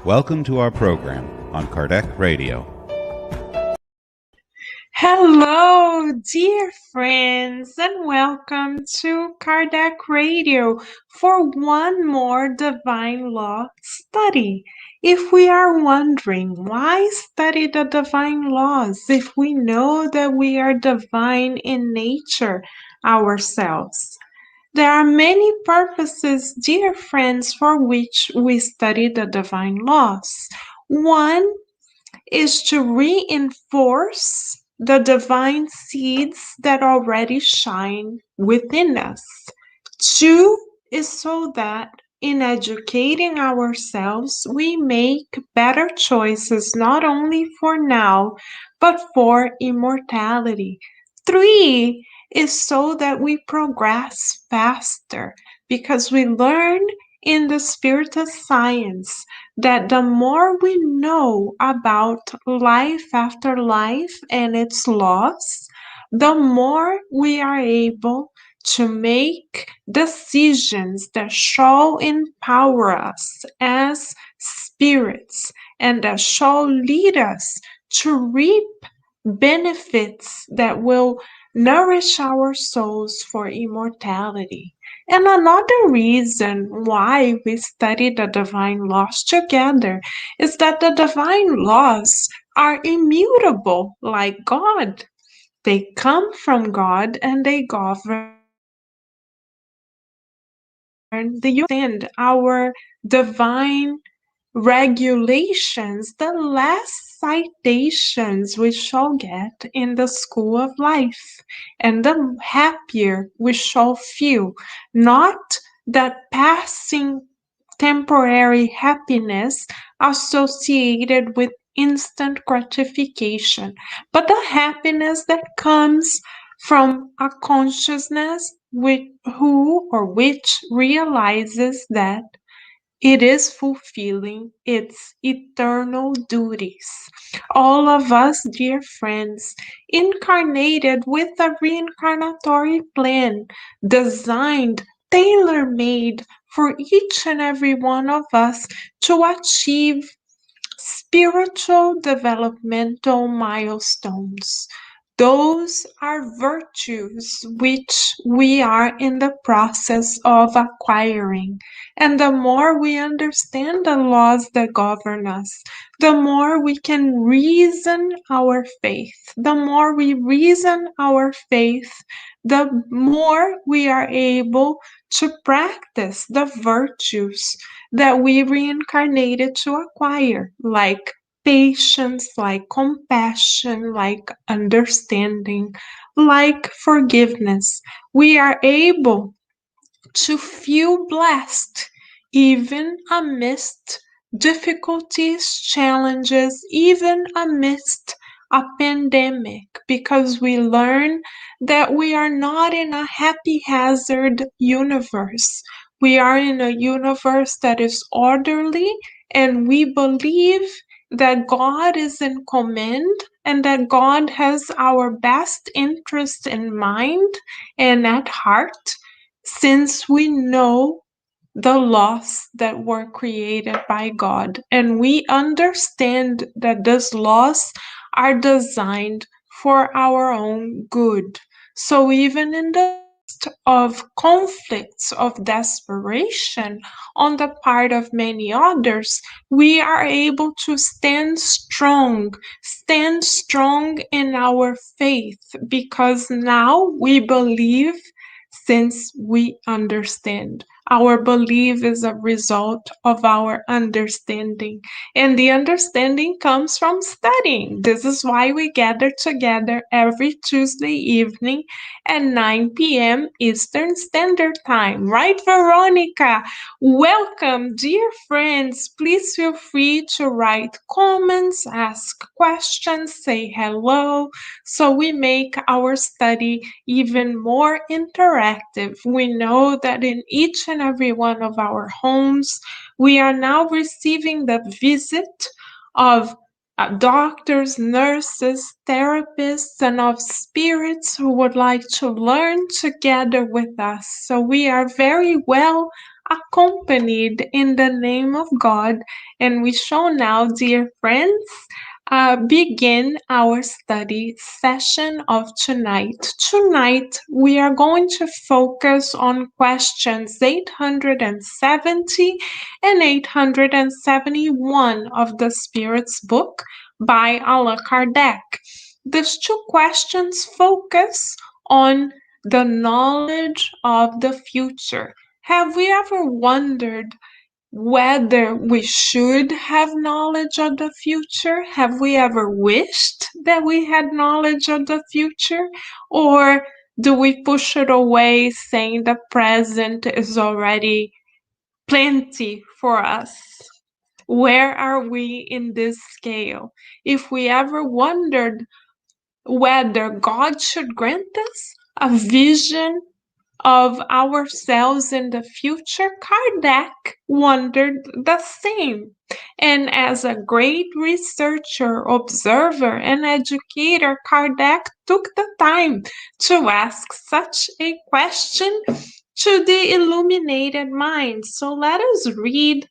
Welcome to our program on Kardec Radio. Hello, dear friends, and welcome to Kardec Radio for one more Divine Law study. If we are wondering why study the Divine Laws if we know that we are divine in nature ourselves? There are many purposes, dear friends, for which we study the Divine Laws. One is to reinforce the divine seeds that already shine within us. Two is so that in educating ourselves, we make better choices not only for now, but for immortality. Three is so that we progress faster because we learn in the spirit of science that the more we know about life after life and its laws, the more we are able to make decisions that shall empower us as spirits and that shall lead us to reap benefits that will nourish our souls for immortality. And another reason why we study the divine laws together is that the divine laws are immutable like God. They come from God and they govern the universe. And our divine regulations, the less citations we shall get in the school of life, and the happier we shall feel. Not that passing temporary happiness associated with instant gratification, but the happiness that comes from a consciousness which realizes that it is fulfilling its eternal duties. All of us, dear friends, incarnated with a reincarnatory plan designed, tailor-made for each and every one of us to achieve spiritual developmental milestones. Those are virtues which we are in the process of acquiring. And the more we understand the laws that govern us, the more we can reason our faith. The more we reason our faith, the more we are able to practice the virtues that we reincarnated to acquire, like patience, like compassion, like understanding, like forgiveness. We are able to feel blessed even amidst difficulties, challenges, even amidst a pandemic, because we learn that we are not in a haphazard universe. We are in a universe that is orderly, and we believe that God is in command and that God has our best interest in mind and at heart, since we know the laws that were created by God, and we understand that these laws are designed for our own good. So even in the midst of conflicts of desperation on the part of many others, we are able to stand strong in our faith, because now we believe since we understand. Our belief is a result of our understanding, and the understanding comes from studying. This is why we gather together every Tuesday evening at 9 p.m. Eastern Standard Time. Right, Veronica? Welcome, dear friends. Please feel free to write comments, ask questions, say hello, so we make our study even more interactive. We know that in each and every one of our homes, we are now receiving the visit of doctors, nurses, therapists, and of spirits who would like to learn together with us. So we are very well accompanied in the name of God. And we shall now, dear friends, begin our study session of tonight. Tonight, we are going to focus on questions 870 and 871 of the Spirit's book by Allan Kardec. These two questions focus on the knowledge of the future. Have we ever wondered whether we should have knowledge of the future? Have we ever wished that we had knowledge of the future? Or do we push it away saying the present is already plenty for us? Where are we in this scale? If we ever wondered whether God should grant us a vision of ourselves in the future, Kardec wondered the same. And as a great researcher, observer, and educator, Kardec took the time to ask such a question to the illuminated mind. So let us read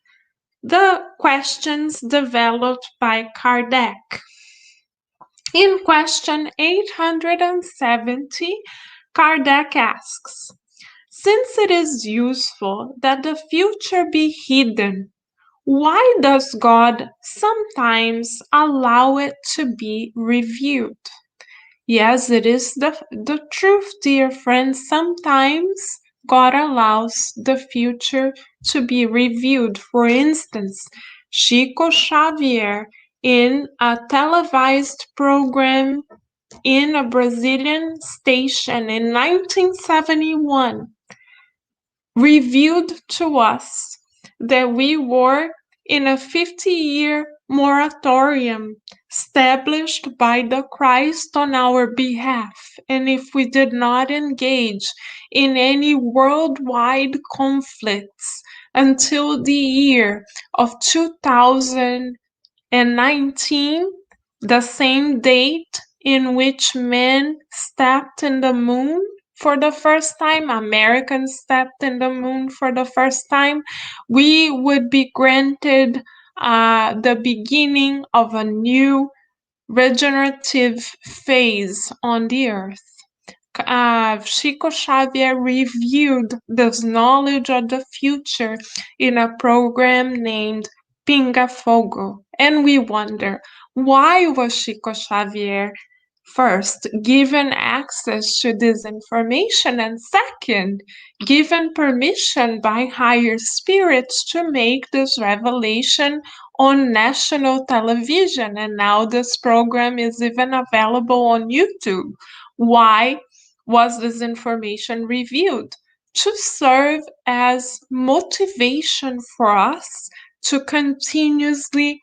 the questions developed by Kardec. In question 870, Kardec asks, since it is useful that the future be hidden, why does God sometimes allow it to be revealed? Yes, it is the truth, dear friends. Sometimes God allows the future to be revealed. For instance, Chico Xavier, in a televised program in a Brazilian station in 1971, revealed to us that we were in a 50-year moratorium established by the Christ on our behalf, and if we did not engage in any worldwide conflicts until the year of 2019, the same date in which men stepped in the moon for the first time, Americans stepped in the moon for the first time, we would be granted the beginning of a new regenerative phase on the earth. Chico Xavier reviewed this knowledge of the future in a program named Pinga Fogo. And we wonder, why was Chico Xavier first given access to this information, and second, given permission by higher spirits to make this revelation on national television? And now this program is even available on YouTube. Why was this information revealed? To serve as motivation for us to continuously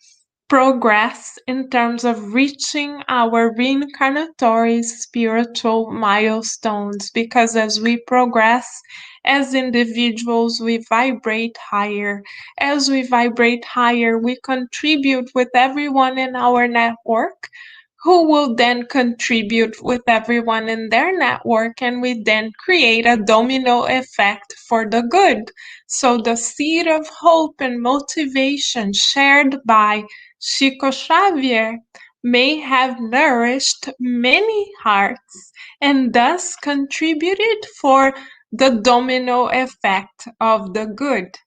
progress in terms of reaching our reincarnatory spiritual milestones, because as we progress as individuals, we vibrate higher. As we vibrate higher, we contribute with everyone in our network, who will then contribute with everyone in their network, and we then create a domino effect for the good. So the seed of hope and motivation shared by Chico Xavier may have nourished many hearts and thus contributed for the domino effect of the good.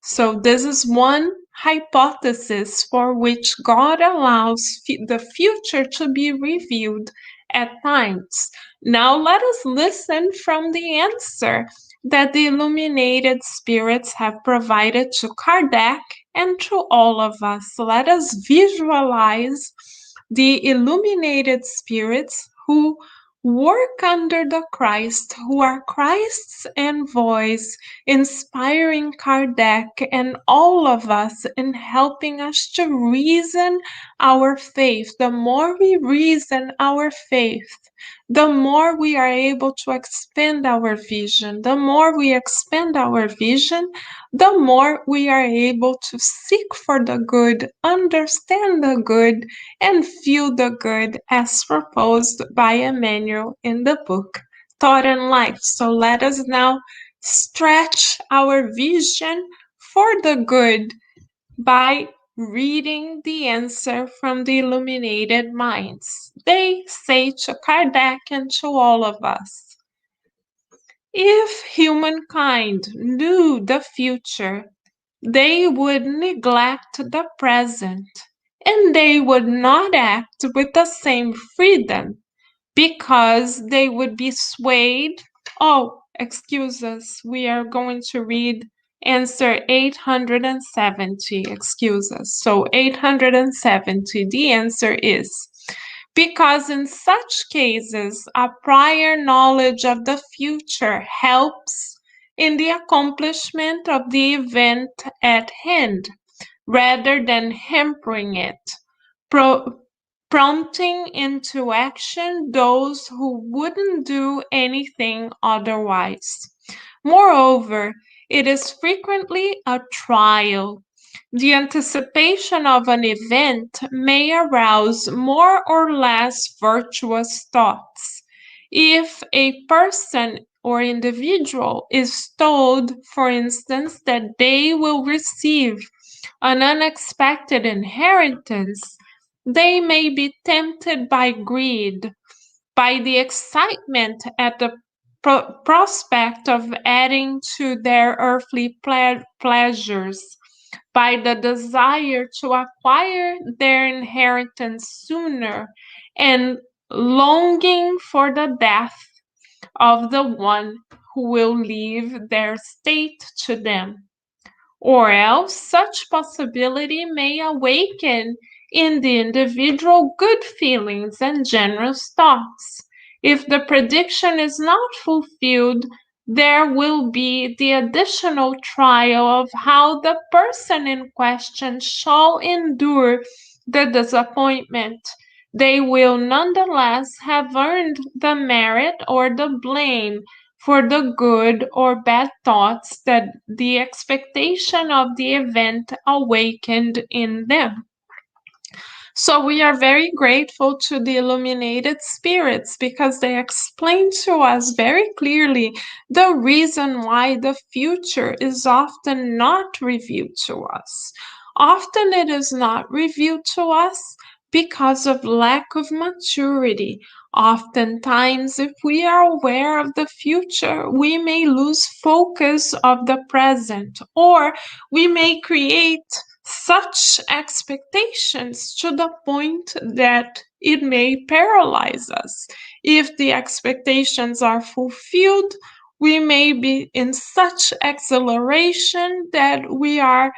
So this is one hypothesis for which God allows the future to be revealed at times. Now let us listen from the answer that the illuminated spirits have provided to Kardec and to all of us. Let us visualize the illuminated spirits who work under the Christ, who are Christ's envoys, inspiring Kardec and all of us in helping us to reason our faith. The more we reason our faith, the more we are able to expand our vision. The more we expand our vision, the more we are able to seek for the good, understand the good, and feel the good as proposed by Emmanuel in the book Thought and Life. So let us now stretch our vision for the good by reading the answer from the illuminated minds. They say to Kardec and to all of us, if humankind knew the future, they would neglect the present, and they would not act with the same freedom because they would be swayed. Oh, excuse us, we are going to read answer 870. Excuse us. So, 870, the answer is because in such cases, a prior knowledge of the future helps in the accomplishment of the event at hand rather than hampering it, pro- prompting into action those who wouldn't do anything otherwise. Moreover, it is frequently a trial. The anticipation of an event may arouse more or less virtuous thoughts. If a person or individual is told, for instance, that they will receive an unexpected inheritance, they may be tempted by greed, by the excitement at the prospect of adding to their earthly pleasures, by the desire to acquire their inheritance sooner, and longing for the death of the one who will leave their estate to them. Or else such possibility may awaken in the individual good feelings and generous thoughts. If the prediction is not fulfilled, there will be the additional trial of how the person in question shall endure the disappointment. They will nonetheless have earned the merit or the blame for the good or bad thoughts that the expectation of the event awakened in them. So we are very grateful to the illuminated spirits because they explain to us very clearly the reason why the future is often not revealed to us. Often it is not revealed to us because of lack of maturity. Oftentimes, if we are aware of the future, we may lose focus of the present, or we may create such expectations to the point that it may paralyze us. If the expectations are fulfilled, we may be in such acceleration that we are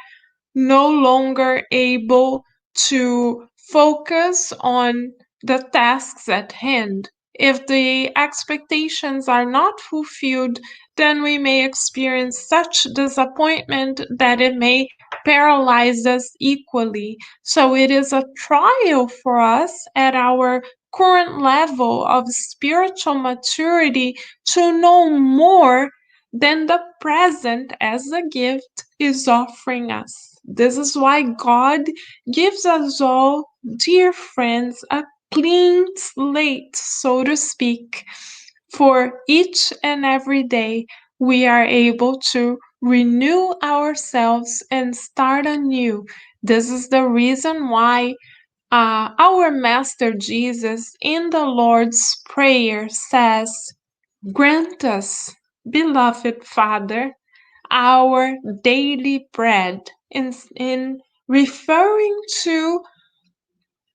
no longer able to focus on the tasks at hand. If the expectations are not fulfilled, then we may experience such disappointment that it may paralyze us equally. So it is a trial for us at our current level of spiritual maturity to know more than the present as a gift is offering us. This is why God gives us all, dear friends, a clean slate, so to speak. For each and every day, we are able to renew ourselves and start anew. This is the reason why our Master Jesus in the Lord's Prayer says, grant us, beloved Father, our daily bread, in referring to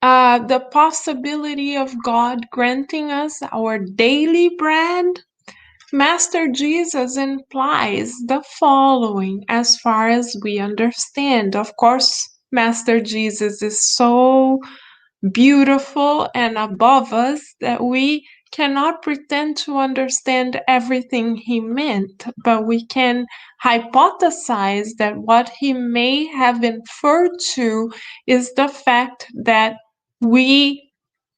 the possibility of God granting us our daily bread. Master Jesus implies the following as far as we understand. Of course, Master Jesus is so beautiful and above us that we cannot pretend to understand everything he meant, but we can hypothesize that what he may have inferred to is the fact that we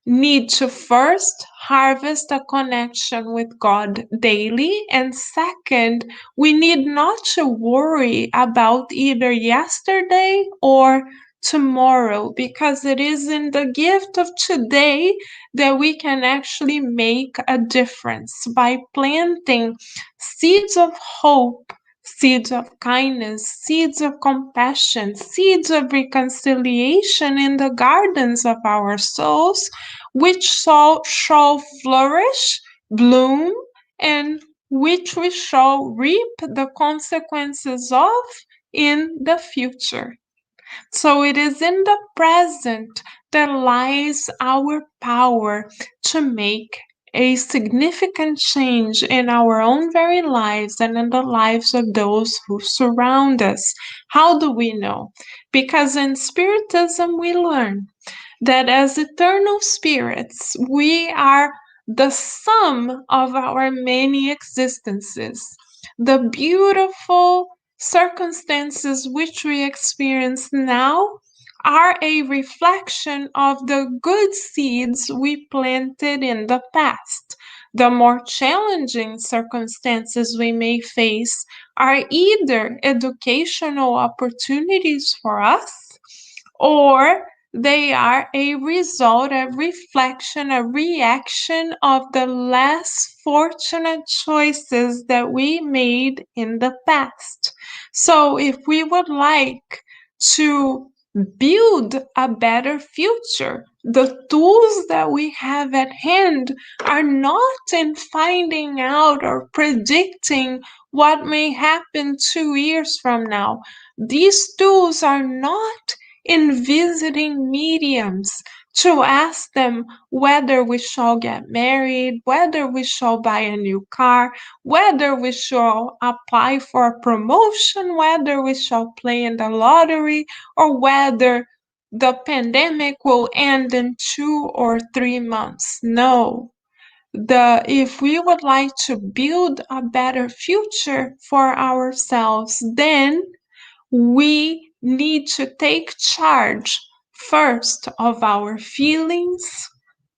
need to first harvest a connection with God daily, and second, we need not to worry about either yesterday or tomorrow, because it is in the gift of today that we can actually make a difference by planting seeds of hope, seeds of kindness, seeds of compassion, seeds of reconciliation in the gardens of our souls, which shall flourish, bloom, and which we shall reap the consequences of in the future. So it is in the present that lies our power to make a significant change in our own very lives and in the lives of those who surround us. How do we know? Because in Spiritism we learn that as eternal spirits, we are the sum of our many existences. The beautiful circumstances which we experience now are a reflection of the good seeds we planted in the past. The more challenging circumstances we may face are either educational opportunities for us, or they are a result, a reflection, a reaction of the less fortunate choices that we made in the past. So, if we would like to build a better future, the tools that we have at hand are not in finding out or predicting what may happen 2 years from now. These tools are not in visiting mediums to ask them whether we shall get married, whether we shall buy a new car, whether we shall apply for a promotion, whether we shall play in the lottery, or whether the pandemic will end in 2 or 3 months. No. If we would like to build a better future for ourselves, then we need to take charge first of our feelings,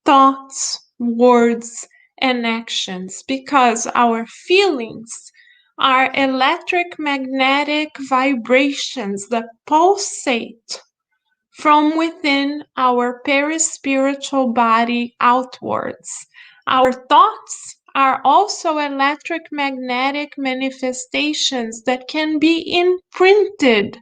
thoughts, words, and actions, because our feelings are electric magnetic vibrations that pulsate from within our perispiritual body outwards. Our thoughts are also electric magnetic manifestations that can be imprinted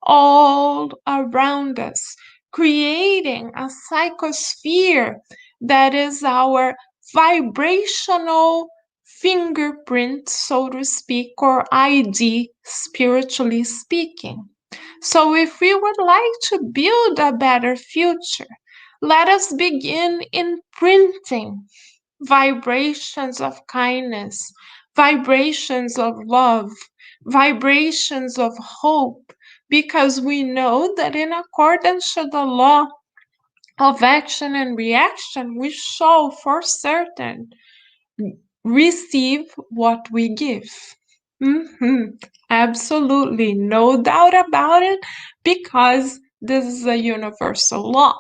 all around us, creating a psychosphere that is our vibrational fingerprint, so to speak, or ID, spiritually speaking. So, if we would like to build a better future, let us begin imprinting vibrations of kindness, vibrations of love, vibrations of hope, because we know that in accordance to the law of action and reaction, we shall for certain receive what we give. Absolutely, no doubt about it, because this is a universal law.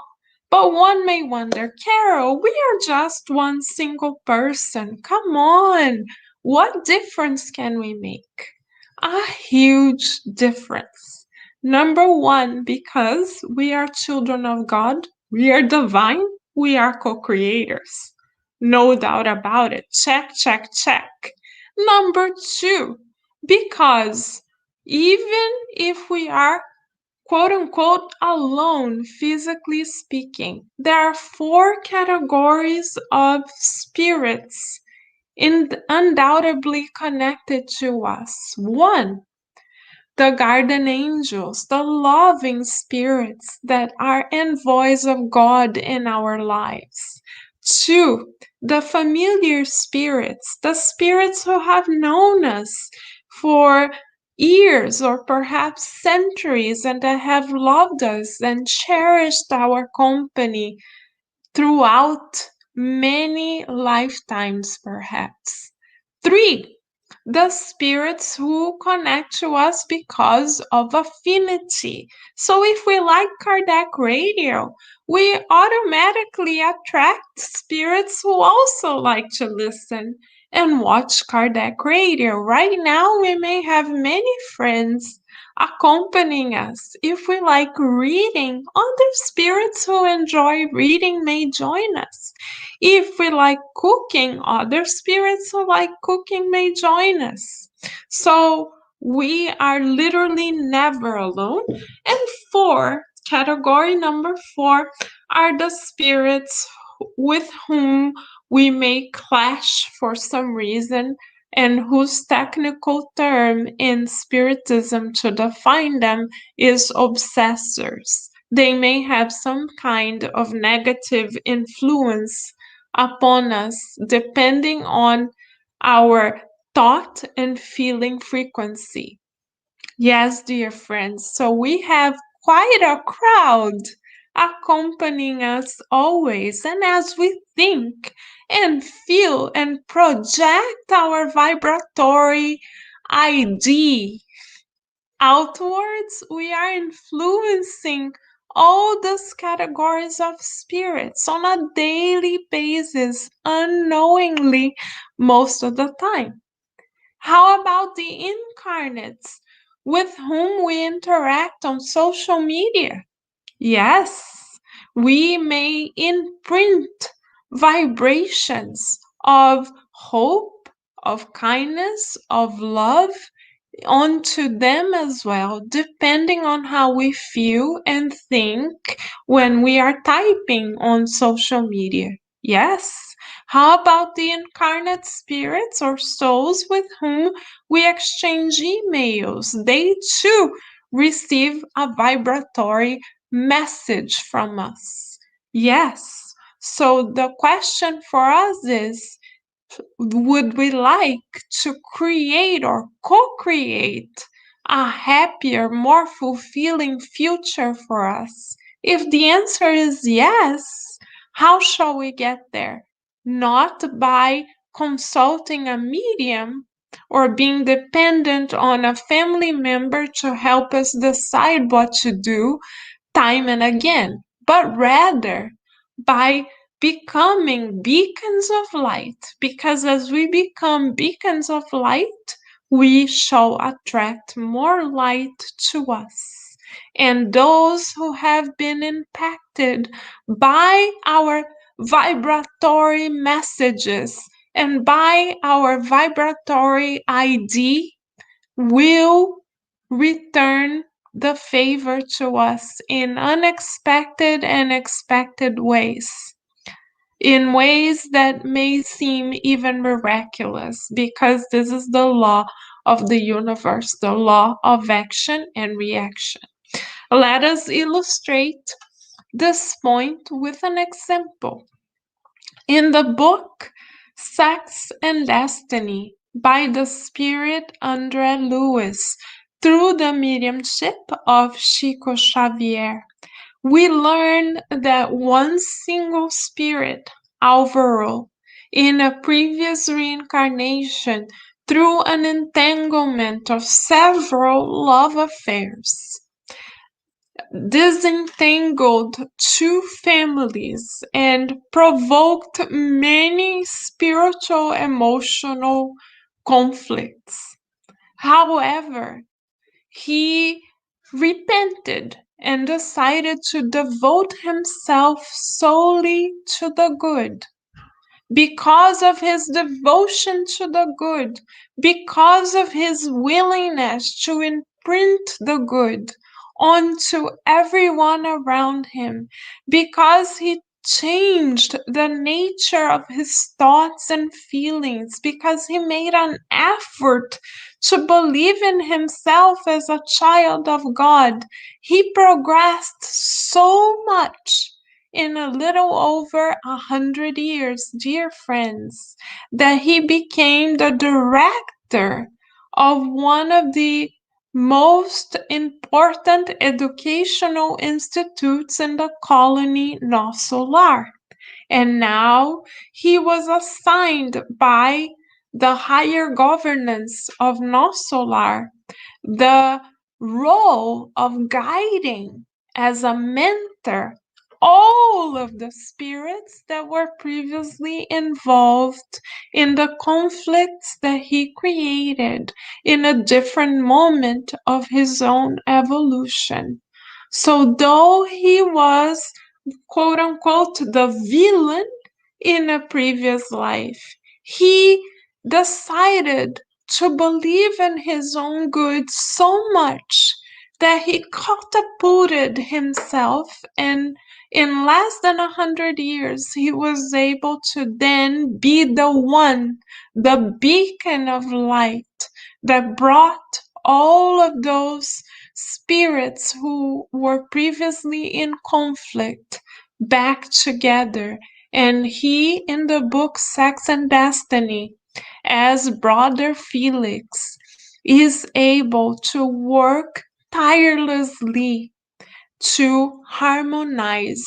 But one may wonder, Carol, we are just one single person. Come on, what difference can we make? A huge difference. Number one, because we are children of God, we are divine, we are co-creators. No doubt about it. Check, check, check. Number two, because even if we are quote unquote alone, physically speaking, there are 4 categories of spirits undoubtedly connected to us. One, the guardian angels, the loving spirits that are envoys of God in our lives. Two, the familiar spirits, the spirits who have known us for years or perhaps centuries and that have loved us and cherished our company throughout many lifetimes, perhaps. Three, the spirits who connect to us because of affinity. So if we like Kardec radio, we automatically attract spirits who also like to listen and watch Kardec radio. Right now, we may have many friends accompanying us. If we like reading, other spirits who enjoy reading may join us. If we like cooking, other spirits who like cooking may join us. So we are literally never alone. And category number 4 are the spirits with whom we may clash for some reason, and whose technical term in Spiritism to define them is obsessors. They may have some kind of negative influence upon us depending on our thought and feeling frequency. Yes, dear friends, so we have quite a crowd accompanying us always, and as we think and feel and project our vibratory ID outwards, we are influencing all those categories of spirits on a daily basis, unknowingly, most of the time. How about the incarnates with whom we interact on social media? Yes, we may imprint vibrations of hope, of kindness, of love onto them as well, depending on how we feel and think when we are typing on social media. Yes. How about the incarnate spirits or souls with whom we exchange emails? They too receive a vibratory message from us. Yes. So the question for us is, would we like to create or co-create a happier, more fulfilling future for us? If the answer is yes, how shall we get there? Not by consulting a medium or being dependent on a family member to help us decide what to do time and again, but rather by becoming beacons of light, because as we become beacons of light, we shall attract more light to us. And those who have been impacted by our vibratory messages and by our vibratory ID will return the favor to us in unexpected and expected ways, in ways that may seem even miraculous, because this is the law of the universe, the law of action and reaction. Let us illustrate this point with an example. In the book Sex and Destiny by the spirit André Luiz, through the mediumship of Chico Xavier, we learn that one single spirit, Alvaro, in a previous reincarnation, through an entanglement of several love affairs, disentangled two families and provoked many spiritual emotional conflicts. However, he repented and decided to devote himself solely to the good. Because of his devotion to the good, because of his willingness to imprint the good onto everyone around him, because he changed the nature of his thoughts and feelings, because he made an effort to believe in himself as a child of God, he progressed so much in a little over 100 years, dear friends, that he became the director of one of the most important educational institutes in the colony Nosso Lar. And now he was assigned by the higher governance of Nosso Lar the role of guiding as a mentor all of the spirits that were previously involved in the conflicts that he created in a different moment of his own evolution. So, though he was, quote unquote, the villain in a previous life, he decided to believe in his own good so much that he catapulted himself, and in less than 100 years he was able to then be the one, the beacon of light that brought all of those spirits who were previously in conflict back together. And he, in the book Sex and Destiny, as Brother Felix, is able to work tirelessly to harmonize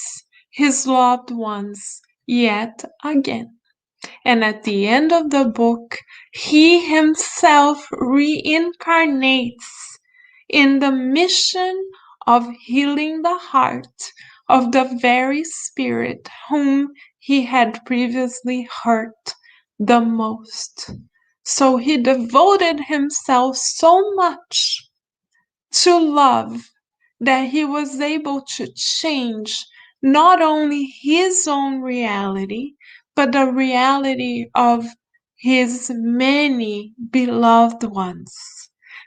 his loved ones yet again. And at the end of the book, he himself reincarnates in the mission of healing the heart of the very spirit whom he had previously hurt the most. So he devoted himself so much to love that he was able to change not only his own reality, but the reality of his many beloved ones.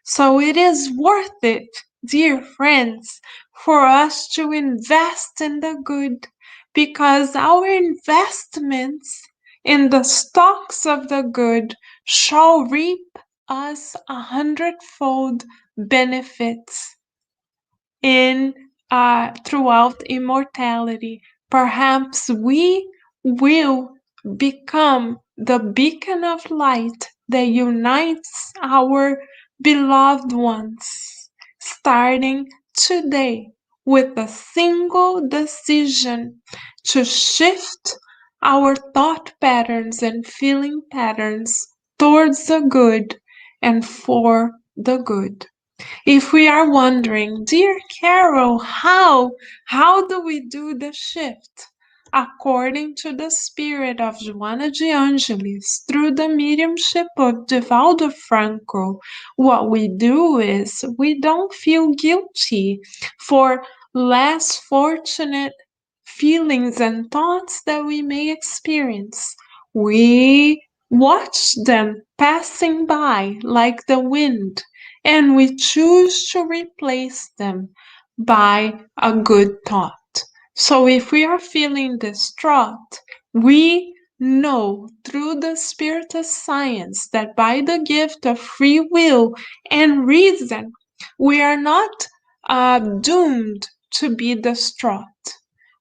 So it is worth it, dear friends, for us to invest in the good, because our investments in the stocks of the good shall reap us 100-fold benefits in throughout immortality. Perhaps we will become the beacon of light that unites our beloved ones, starting today with a single decision to shift our thought patterns and feeling patterns towards the good and for the good. If we are wondering, dear Carol, how do we do the shift? According to the spirit of Joana de Angelis, through the mediumship of Divaldo Franco, what we do is we don't feel guilty for less fortunate feelings and thoughts that we may experience. We watch them passing by like the wind, and we choose to replace them by a good thought. So if we are feeling distraught, we know through the spirit of science that by the gift of free will and reason, we are not doomed to be distraught.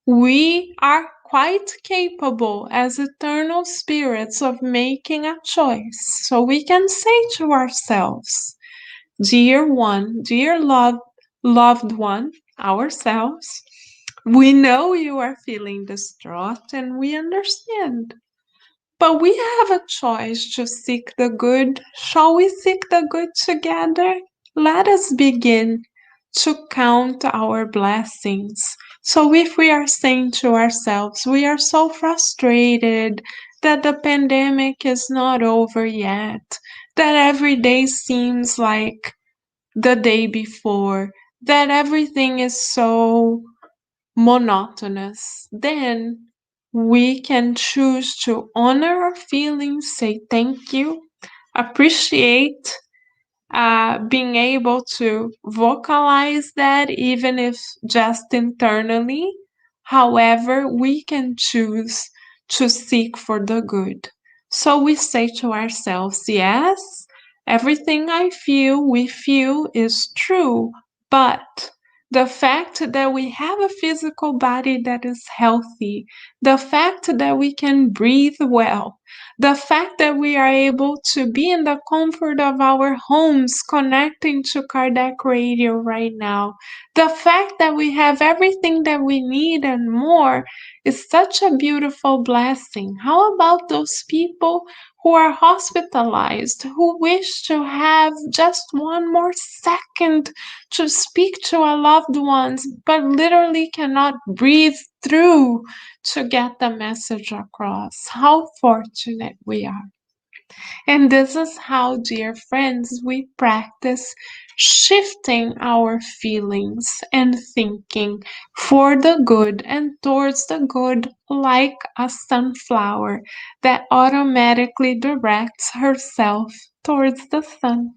We are quite capable as eternal spirits of making a choice. So we can say to ourselves, dear one, dear loved one, ourselves, we know you are feeling distraught and we understand. But we have a choice to seek the good. Shall we seek the good together? Let us begin to count our blessings. So if we are saying to ourselves, we are so frustrated that the pandemic is not over yet, that every day seems like the day before, that everything is so monotonous, then we can choose to honor our feelings, say thank you, appreciate being able to vocalize that, even if just internally. However, we can choose to seek for the good. So we say to ourselves, yes, everything we feel is true, but the fact that we have a physical body that is healthy, the fact that we can breathe well, the fact that we are able to be in the comfort of our homes connecting to Kardec Radio right now, the fact that we have everything that we need and more is such a beautiful blessing. How about those people who are hospitalized, who wish to have just one more second to speak to a loved one, but literally cannot breathe through to get the message across. How fortunate we are. And this is how, dear friends, we practice shifting our feelings and thinking for the good and towards the good, like a sunflower that automatically directs herself towards the sun.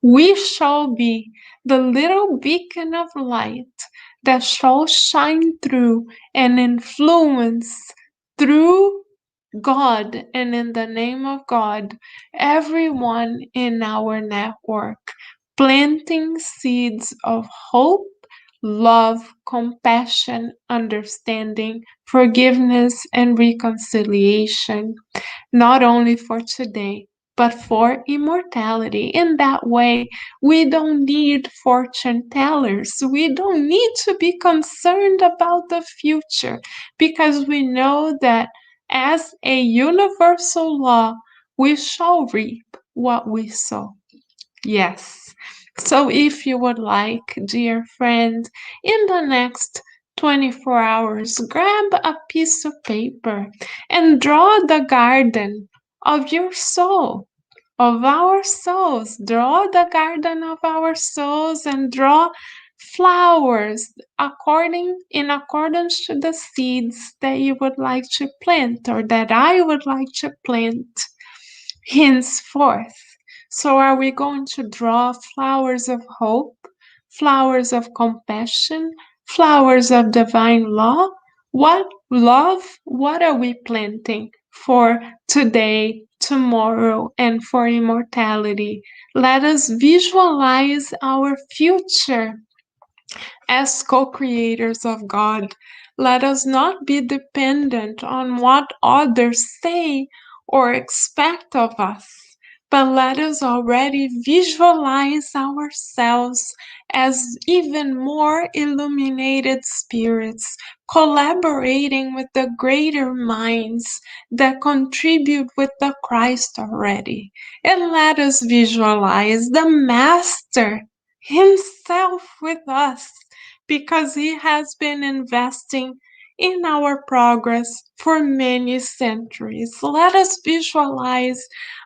We shall be the little beacon of light that shall shine through and influence through God and in the name of God, everyone in our network, planting seeds of hope, love, compassion, understanding, forgiveness, and reconciliation, not only for today, but for immortality. In that way, we don't need fortune tellers. We don't need to be concerned about the future because we know that as a universal law, we shall reap what we sow. Yes. So if you would like, dear friend, in the next 24 hours, grab a piece of paper and draw the garden of your soul, of our souls. Draw the garden of our souls and draw flowers in accordance to the seeds that you would like to plant or that I would like to plant henceforth. So, are we going to draw flowers of hope, flowers of compassion, flowers of divine law? What love? What are we planting for today, tomorrow, and for immortality? Let us visualize our future as co creators of God. Let us not be dependent on what others say or expect of us, but let us already visualize ourselves as even more illuminated spirits, collaborating with the greater minds that contribute with the Christ already. And let us visualize the Master Himself with us because He has been investing in our progress for many centuries. Let us visualize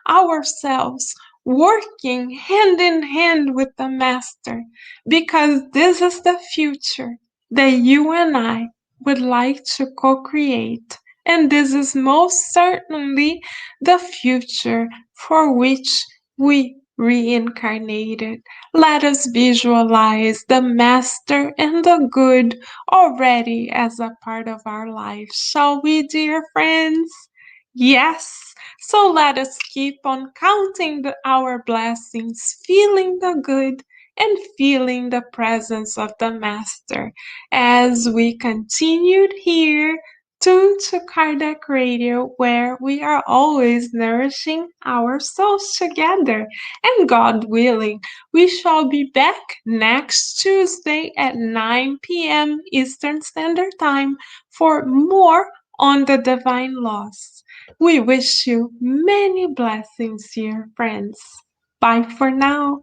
ourselves working hand in hand with the Master because this is the future that you and I would like to co create. And this is most certainly the future for which we reincarnated. Let us visualize the Master and the good already as a part of our life. Shall we, dear friends? Yes. So let us keep on counting our blessings, feeling the good and feeling the presence of the Master as we continued here tuned to Kardec Radio, where we are always nourishing our souls together. And God willing, we shall be back next Tuesday at 9 p.m. Eastern Standard Time for more on the divine laws. We wish you many blessings, dear friends. Bye for now.